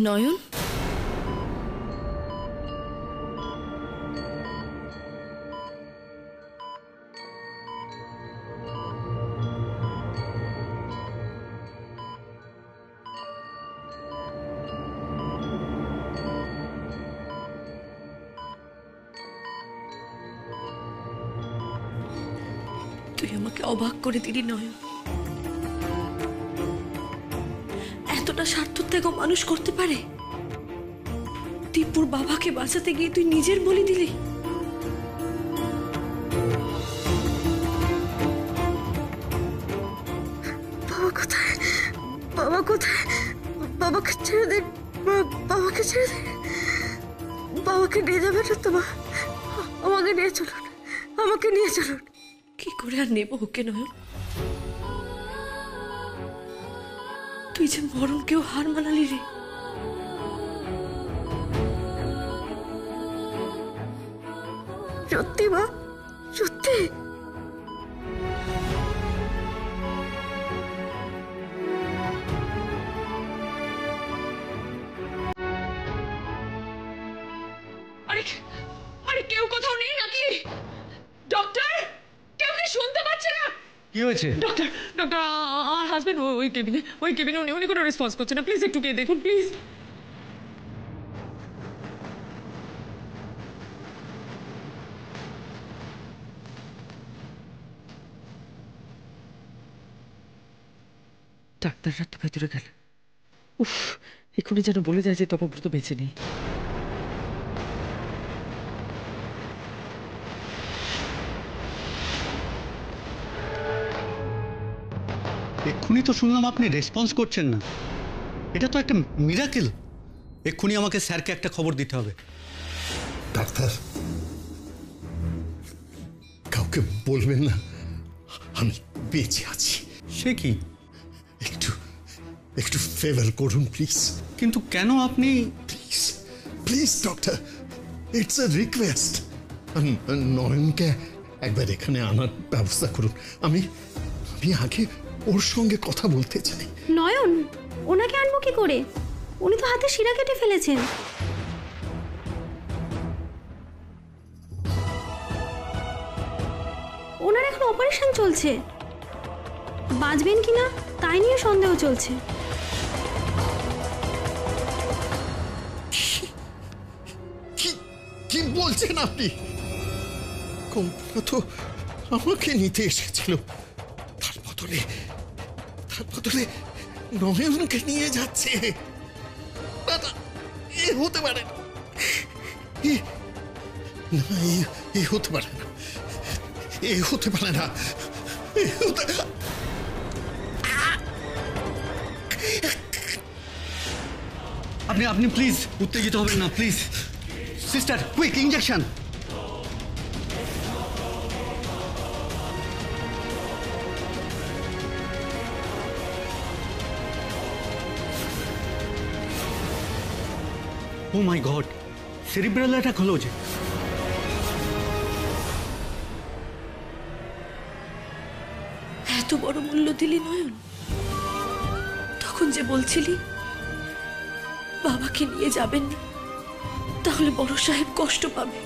নয়ন, তুই আমাকে অবাক করে দিলি নয়ন। এতটা স্বার্থত্যাগ মানুষ করতে পারে? দীপুর বাবাকে বাঁচাতে গিয়ে তুই নিজের বলি দিলি। বাবা কোথায়? বাবা কোথায়? বাবাকে ছেড়ে দে, বাবাকে ছেড়ে দে। বাবাকে নিয়ে যাবে না তো? আমাকে নিয়ে চলুন, আমাকে নিয়ে চলুন। কি করে আর নেব ওকে নয়ন? তুই যে মরণকেও হার মানালি রে। সত্যি মা, সত্যি? আরে কেউ কোথাও নেই নাকি? ডক্টর, কেউ কি শুনতে পাচ্ছে না? কি হয়েছে? ডক্টর, ডক্টর, আমার হাজবেন্ড ওই কেবিনে উনি কোনো রেসপন্স করছে না। প্লিজ একটু গিয়ে দেখুন প্লিজ। ডাক্তাররা তো ভেতরে গেল। উফ, এক্ষুনি যেন বলে যায় যে তপব্রত বেঁচে নেই। এক্ষুনি তো শুনলাম আপনি রেসপন্স করছেন না। এটা তো একটা মিরাকেল। এক্ষুনি আমাকে স্যারকে একটা খবর দিতে হবে। ডাক্তার, কাউকে বলবেন না আমি বেঁচে আছি। সে কি? একটু একটু ফেভার করুন প্লিজ। কিন্তু কেন আপনি? Please please doctor, it's a request. নয়নকে একবার এখানে আনার ব্যবস্থা করুন। আমি আগে ওর সঙ্গে কথা বলতে চাই। নয়ন, ওনাকে আনবো কি করে? উনি তো হাতে শিরা কেটে ফেলেছেন। ওনার এখন অপারেশন চলছে, বাঁচবেন কিনা তাই নিয়ে সন্দেহ চলছে। কি বলছেন আপনি? কল্পনা তো আমাকে নিতে এসেছিল, তার বদলে নয়নকে নিয়ে যাচ্ছে। এ হতে পারে না, এ হতে পারে না, এ হতে পারে না। আপনি প্লিজ উত্তেজিত হবেন না please. Sister, quick injection. Oh my God, cerebral attack হলো যে। এত বড় মূল্য দিলি নয়ন? তখন যে বলছিলি বাবাকে নিয়ে যাবেন না, তাহলে বড় সাহেব কষ্ট পাবে।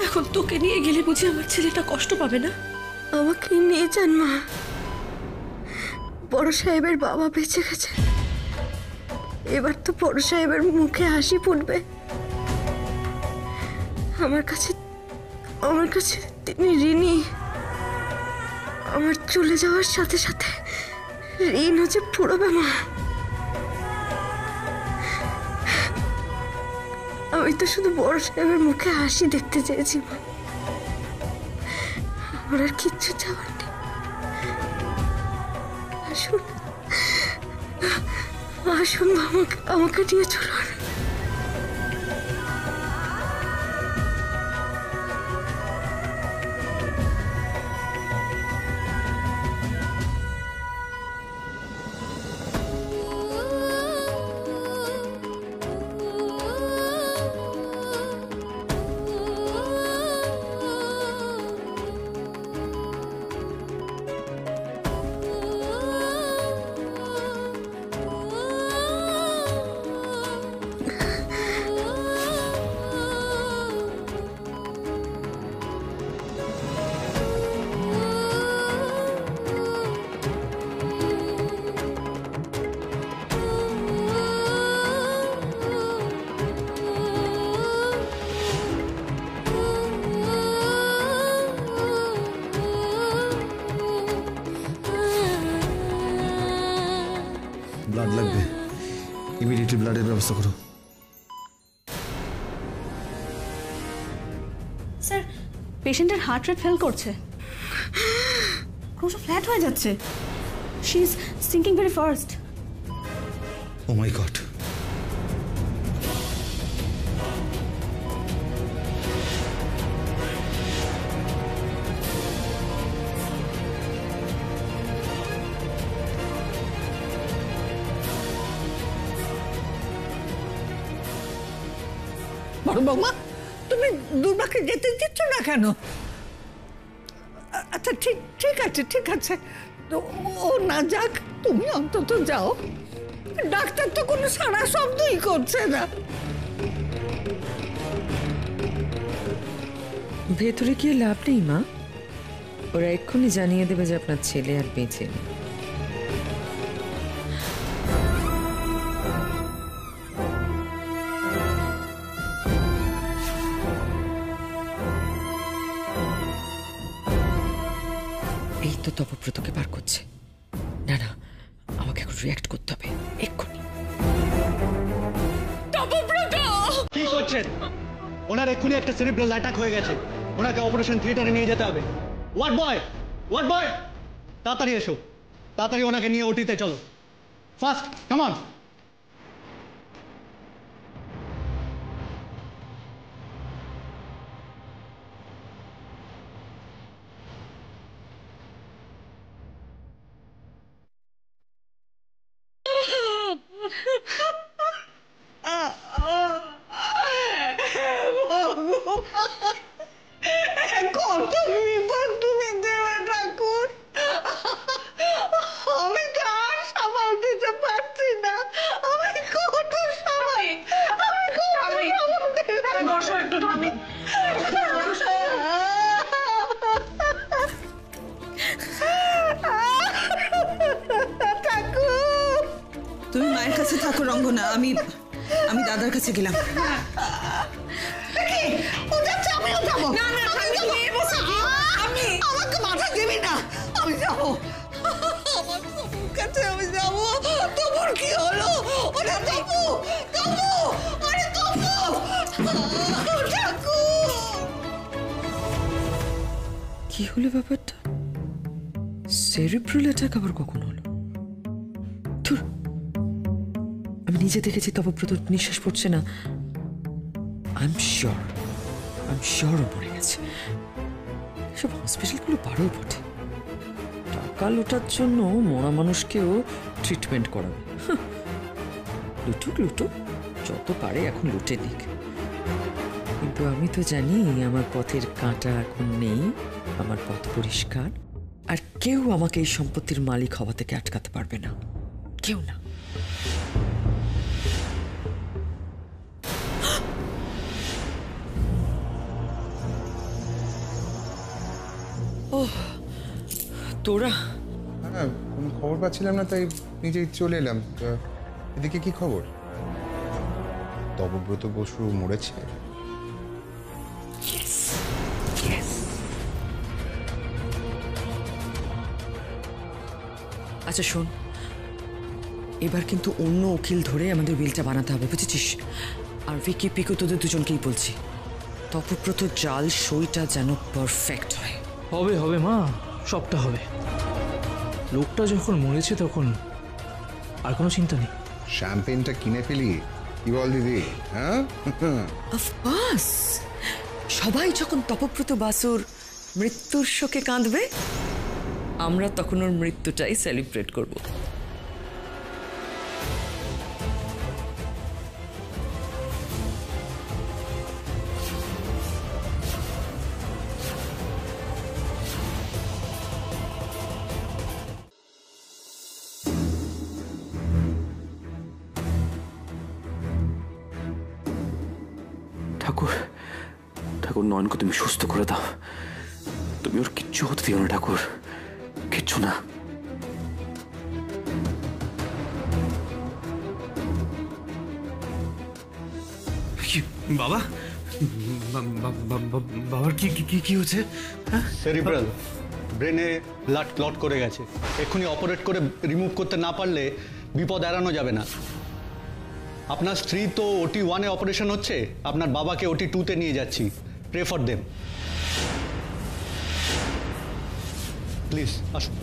এখন তোকে নিয়ে গেলে বুঝি আমার ছেলেটা কষ্ট পাবে না? আমাকে নিয়ে যান মা, বড় সাহেবের বাবা বেঁচে গেছে। এবার তো বড় সাহেবের মুখে হাসি ফুটবে। আমার কাছে তিনি ঋণী। আমার চলে যাওয়ার সাথে সাথে ঋণ হচ্ছে পুরোবে মা। আমি তো শুধু বড় সাহেবের মুখে হাসি দেখতে চেয়েছি মা, আমার আর কিচ্ছু চাওয়ার নেই। আসুন আসুন, আমাকে নিয়ে চলুন। ব্লাড লাগবে, ইমিডিয়েটলি ব্লাডের ব্যবস্থা করো। স্যার পেশেন্টের হার্ট রেট ফেল করছে, ক্রমশ ফ্ল্যাট হয়ে যাচ্ছে। She is sinking very fast. Oh my God. বড় বৌমা, তুমি দুর্বাকে যেতে দিচ্ছ না কেন? আচ্ছা ঠিক ঠিক আছে ঠিক আছে, তো ও না যাক, তুমি অন্তত যাও। ডাক্তার তো কোনো সারা শব্দই করছে না। ভেতরে গিয়ে লাভ নেই মা, ওরা এক্ষুনি জানিয়ে দেবে যে আপনার ছেলে আর বেঁচে নেই। এই তো তপব্রতকে বার করছে। না না, আমাকে এখন রিঅ্যাক্ট করতে হবে এক্ষুনি। কি করছেন? ওনার এক্ষুনি একটা সেরিব্রাল অ্যাটাক হয়ে গেছে, ওনাকে অপারেশন থিয়েটারে নিয়ে যেতে হবে। ওয়ার্ড বয় তাড়াতাড়ি এসো, তাড়াতাড়ি ওনাকে নিয়ে ওটিতে চলো, ফাস্ট কাম অন। কত বিপদ তুমি দেওয়া ঠাকুর, আমি তো আর সামাল দিতে পারছি না। আমি কত সামাল, আমি কত সামাল দিতে বসো একটু। আমি ঠাকুর, তুমি মায়ের কাছে থাকো রঙ্গনা, আমি দাদার কাছে গেলাম। ও যাচ্ছে, আমিও যাবো। না না, আমি আমাকে মাথা দিবি না, আমি যাবো। আমার তবুর কাছে আমি যাবো। তবুর কি হলো? ওরে তবু, আরে তবু, ঠাকুর। কি হলো ব্যাপারটা? সেরিব্রাল অ্যাটাক আবার কখন হলো? ধুর, আমি নিজে দেখেছি তপব্রত নিঃশ্বাস পড়ছে না। আই এম শিওর ও মরে গেছে। সব হসপিটালগুলো বারোই বটে, টাকা লুটার জন্য মরা মানুষকেও ট্রিটমেন্ট করাবে। লুটুক যত পারে এখন লুটে নিক, কিন্তু আমি তো জানি আমার পথের কাঁটা এখন নেই, আমার পথ পরিষ্কার, আর কেউ আমাকে এই সম্পত্তির মালিক হওয়া থেকে আটকাতে পারবে না, কেউ না। তোরা? হ্যাঁ, কোনো খবর পাচ্ছিলাম না, তাই নিজেই চলে এলাম। এদিকে কি খবর? তপব্রত বসু মরেছে? আচ্ছা শোন, এবার কিন্তু অন্য উকিল ধরে আমাদের বিলটা বানাতে হবে, বুঝেছিস? আর ভিকি পিকো তোদের দুজনকেই বলছি, তপব্রত জাল সইটা যেন পারফেক্ট হয়। হবে মা, সবটা হবে। লোকটা যখন মরেছে তখন আর কোনো চিন্তা নেই। শ্যাম্পেনটা কিনে ফেলি, কি বল দিদি? হ্যাঁ, অফকোর্স, সবাই যখন তপব্রত বাসুর মৃত্যুর শোকে কাঁদবে, আমরা তখন ওর মৃত্যুটাই সেলিব্রেট করব। ঠাকুর নয়নকে তুমি সুস্থ করে দাও, তুমি ওর কিচ্ছু হতে দিও না ঠাকুর, কিচ্ছু না। বাবা, বাবার কি কি কি হচ্ছে? সেরিব্রাল ব্রেনে ব্লাড ক্লট করে গেছে, এক্ষুনি অপারেট করে রিমুভ করতে না পারলে বিপদ এড়ানো যাবে না। আপনার স্ত্রী তো OT 1-এ অপারেশন হচ্ছে, আপনার বাবাকে OT 2-তে নিয়ে যাচ্ছি। প্রে ফর দেম, প্লিজ আসুন।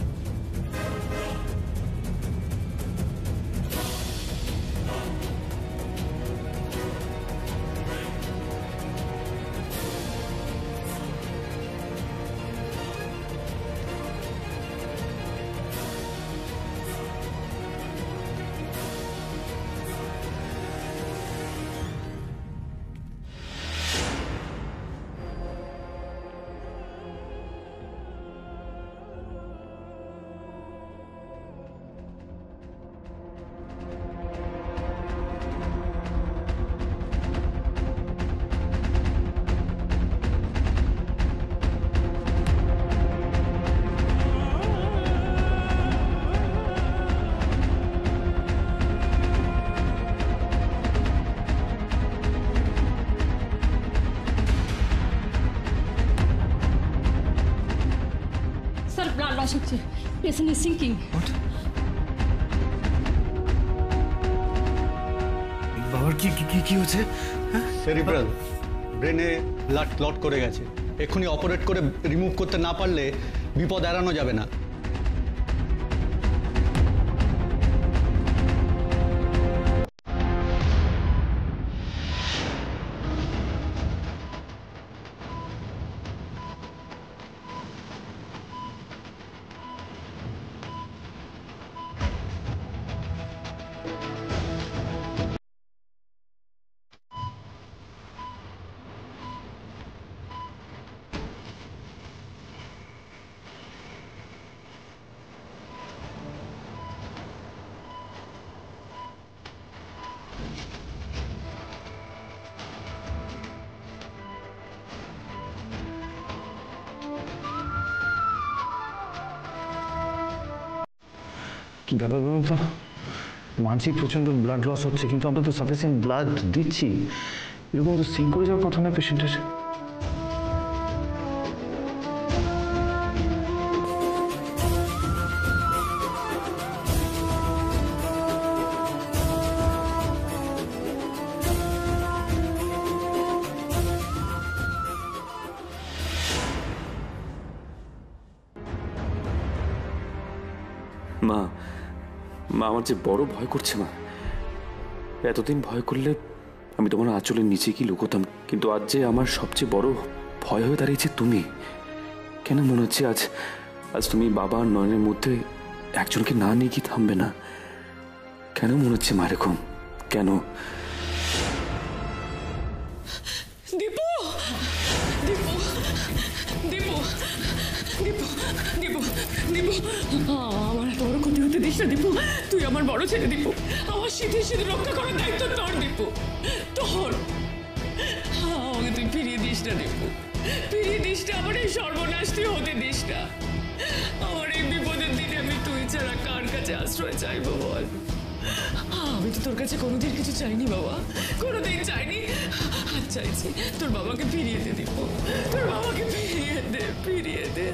স্যার ব্লাড লস হচ্ছে, পেশেন্ট ইজ সিঙ্কিং। বাবার কি কি কি হচ্ছে? সেরিব্রাল, ব্রেনে ব্লাড ক্লট করে গেছে, এক্ষুনি অপারেট করে রিমুভ করতে না পারলে বিপদ এড়ানো যাবে না। কি ব্যাপার বাবা, মানছি প্রচন্ড ব্লাড লস হচ্ছে, কিন্তু আমরা তো সাফিসিয়েন্ট ব্লাড দিচ্ছি। এরকম তো সিঙ্ক করে যাওয়ার কথা না পেশেন্টের। মা, মা আমার যে বড় ভয় করছে মা। এতদিন ভয় করলে আমি তোমার আঁচলের নিচে কি লুকোতাম, কিন্তু আজ যে আমার সবচেয়ে বড় ভয় হয়ে দাঁড়িয়েছে তুমি। কেন মনে হচ্ছে আজ আজ তুমি বাবা আর নয়নের মধ্যে একজনকে না নিয়ে কি থামবে না? কেন মনে হচ্ছে মা এরকম? কেন? দীপু, দীপু, দীপু, দীপু, দীপু, দীপু, আমার এত বড় ক্ষতি হতে দিস না দীপু। তুই আমার বড় ছেলে দীপু, আমার সিদ্ধি রক্ষা করার দায়িত্ব তোর দীপু, তোর। আমাকে তুই ফিরিয়ে দিস না দীপু, ফিরিয়ে দিস না। আমার এই সর্বনাশ তুই হতে দিস না। আমার এই বিপদের দিনে আমি তুই ছাড়া কার কাছে আশ্রয় চাইবো বল? আমি তো তোর কাছে কোনোদিন কিছু চাইনি বাবা, কোনোদিন চাইনি। আজ চাইছি তোর বাবাকে ফিরিয়ে দে দীপু, তোর বাবাকে ফিরিয়ে দে, ফিরিয়ে দে।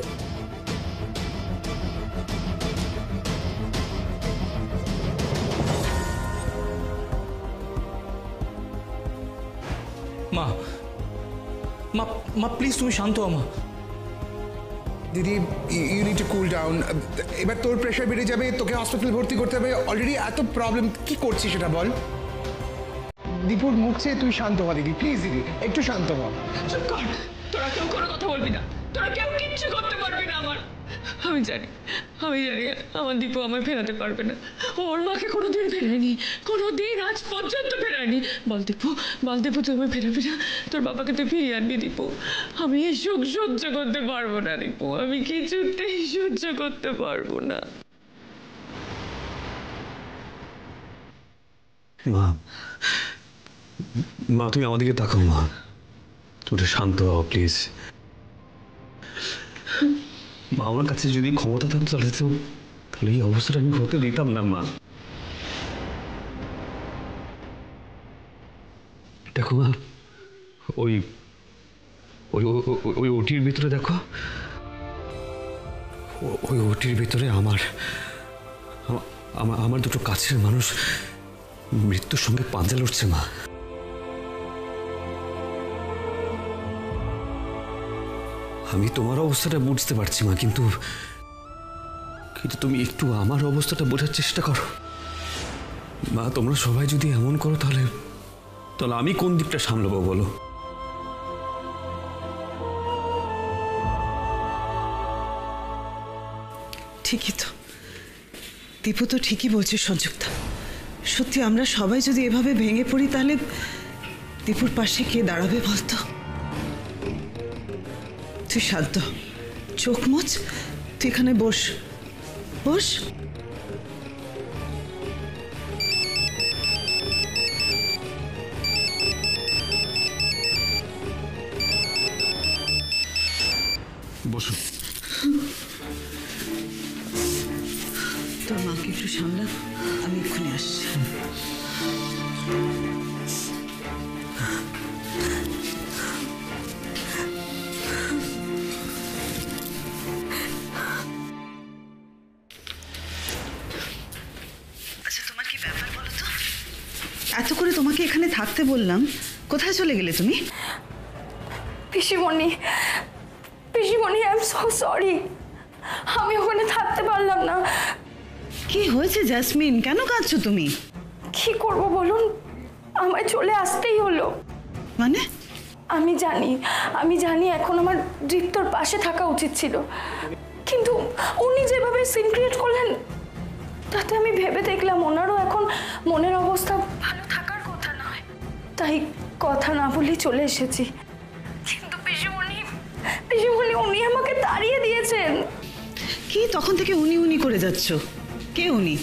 মা, মা, মা প্লিজ তুমি শান্ত হও মা। দিদি, you need to cool down. এবার তোর প্রেশার বেড়ে যাবে, তোকে হসপিটাল ভর্তি করতে হবে। অলরেডি এত প্রবলেম, কি করছিস সেটা বল। দীপুর মুখ চেয়ে তুই শান্ত হ দিদি, প্লিজ দিদি, একটু শান্ত হ। চুপ কর, তোরা কেউ কোনো কথা বলবি না, তোরা কেউ কিচ্ছু করতে পারবি না আমার। আমি জানি আমার দীপু আমায় ফেরাতে পারবে না। ওর মাকে কোনোদিন ফেরায়নি, কোনোদিন আজ পর্যন্ত ফেরায়নি। বল দীপু তুই আমায় ফেরাবি না? তোর বাবাকে তুই ফিরিয়ে আনবি দীপু। আমি এই সুখ সহ্য করতে পারবো না দীপু, আমি কিছুতেই সহ্য করতে পারবো না। মা, মা তুমি আমাদেরকে তাকাও মা, তুমি শান্ত হও প্লিজ। মা, আমার কাছে যদি ক্ষমতা থাকতো তাহলে এই অবস্থাটা আমি হতে দিতাম না মা। দেখো মা, ওই ওই ওই ওটির ভিতরে দেখো, ওই ওটির ভিতরে আমার আমার দুটো কাছের মানুষ মৃত্যুর সঙ্গে পাঞ্জা লড়ছে মা। আমি তোমার অবস্থাটা বুঝতে পারছি মা, কিন্তু তুমি একটু আমার অবস্থাটা বোঝার চেষ্টা করো মা। তোমরা সবাই যদি এমন করো তাহলে আমি কোন দিকটা সামলাবো বলো? ঠিকই তো, দীপু তো ঠিকই বলছে সংযুক্তা। সত্যি আমরা সবাই যদি এভাবে ভেঙে পড়ি তাহলে দীপুর পাশে কে দাঁড়াবে বলতো? তুই শান্ত, চোখ মুচ, তুই এখানে বস বস। বসো। তোর মাকে একটু সামলা, আমি এক্ষুনি আসছি। আচ্ছা, তোমার কি ব্যাপার বলো তো? এত করে তোমাকে এখানে থাকতে বললাম, কোথায় চলে গেলে তুমি? পিসিমণি, পিসিমণি, আই এম সো সরি, আমি ওখানে থাকতে পারলাম না। কি হয়েছে জেসমিন, কেন কাঁদছো তুমি? কি করব বলুন, আমায় চলে আসতেই হলো। মানে? আমি জানি এখন আমার দীপ্তর পাশে থাকা উচিত ছিল, কিন্তু উনি যেভাবে সিন ক্রিয়েট করলেন তাতে আমি ভেবে দেখলাম ওনারও এখন মনের অবস্থা ভালো থাকার কথা নয়, তাই কথা না বলেই চলে এসেছি। কিন্তু পিসিমণি, উনি আমাকে তাড়িয়ে দিয়েছেন। কি তখন থেকে উনি উনি করে যাচ্ছ? কে উনি?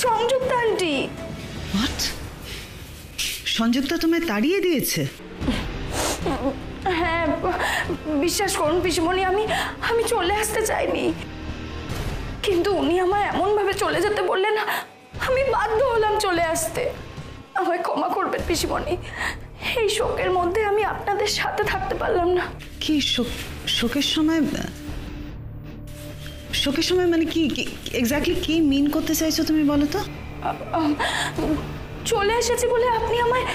সংযুক্তা আন্টি। হোয়াট? সংযুক্তা তোমায় তাড়িয়ে দিয়েছে? হ্যাঁ, বিশ্বাস করুন পিসিমণি, আমি চলে আসতে চাইনি, কিন্তু উনি আমায় এমনভাবে চলে যেতে বললেন, আমি বাধ্য হলাম চলে আসতে। আমায় ক্ষমা করবেন পিসিমণি, এই শোকের মধ্যে আমি আপনাদের সাথে থাকতে পারলাম না। কি শোকের সময়? শোকের সময় মানে কি এক্স্যাক্টলি কি মিন করতে চাইছো তুমি বলো তো? চলে এসেছি বলে আপনি আমায়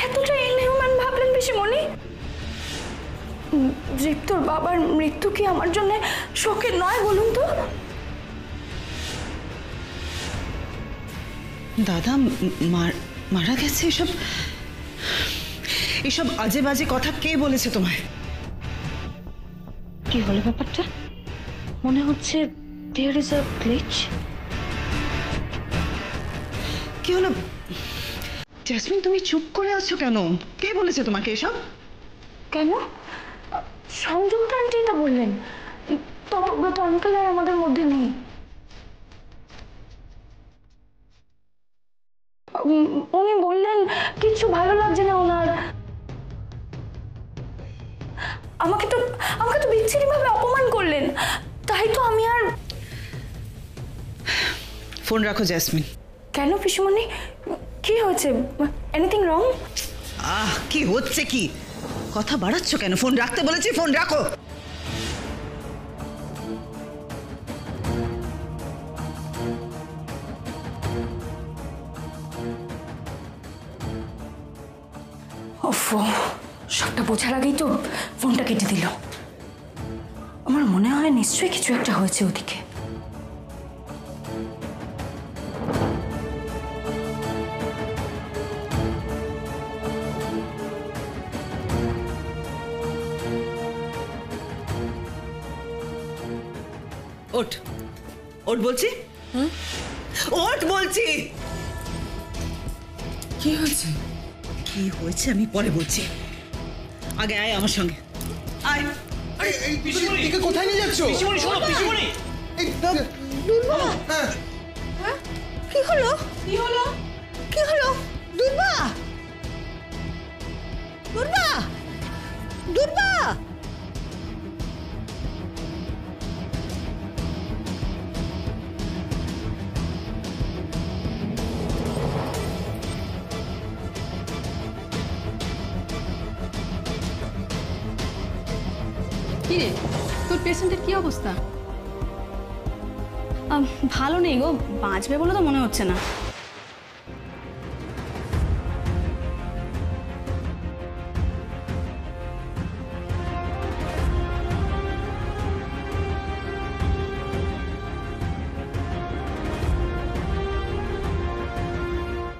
এতটা ইনহিউম্যান ভাবলেন পিসিমণি? দীপ্তর বাবার মৃত্যু কি আমার জন্য শোকের নয় বলুন তো? দাদা মারা গেছে, এসব আজে বাজে কথা কে বলেছে তোমায়? কি হলো ব্যাপারটা? মনে হচ্ছে দেয়ার ইজ আ গ্লিচ। কি হলো জেসমিন, তুমি চুপ করে আছো কেন? কে বলেছে তোমাকে এসব? কেন? সংযুক্তা আন্টি না বললেন, তপব্রত আঙ্কেল আর আমাদের মধ্যে নেই। উনি বললেন কিছু ভালো লাগছে না ওনার। আমাকে তো বিচ্ছিরি ভাবে অপমান করলেন, তাই তো আমি আর। ফোন রাখো জেসমিন। কেন পিসিমণি, কি হয়েছে? Anything wrong? কি হচ্ছে কি? কথা বাড়াচ্ছ কেন? ফোন রাখতে বলেছি, ফোন রাখো। সবটা বোঝার আগেই তো ফোনটা কেটে দিল। আমার মনে হয় নিশ্চয়ই কিছু একটা হয়েছে ওদিকে। ওঠ ওঠ বলছি, ওঠ বলছি। কি হয়েছে? কি হয়েছে আমি পরে বলছি, আগে আয় আমার সঙ্গে আয়। কোথায় নিয়ে যাচ্ছ? কি হলো? কি হলো? কি হলো? দুর্বা, দুর্বা, দুর্বা। কি রে, তোর পেশেন্টের কি অবস্থা? ভালো নেই গো, বাঁচবে বলে তো মনে হচ্ছে না।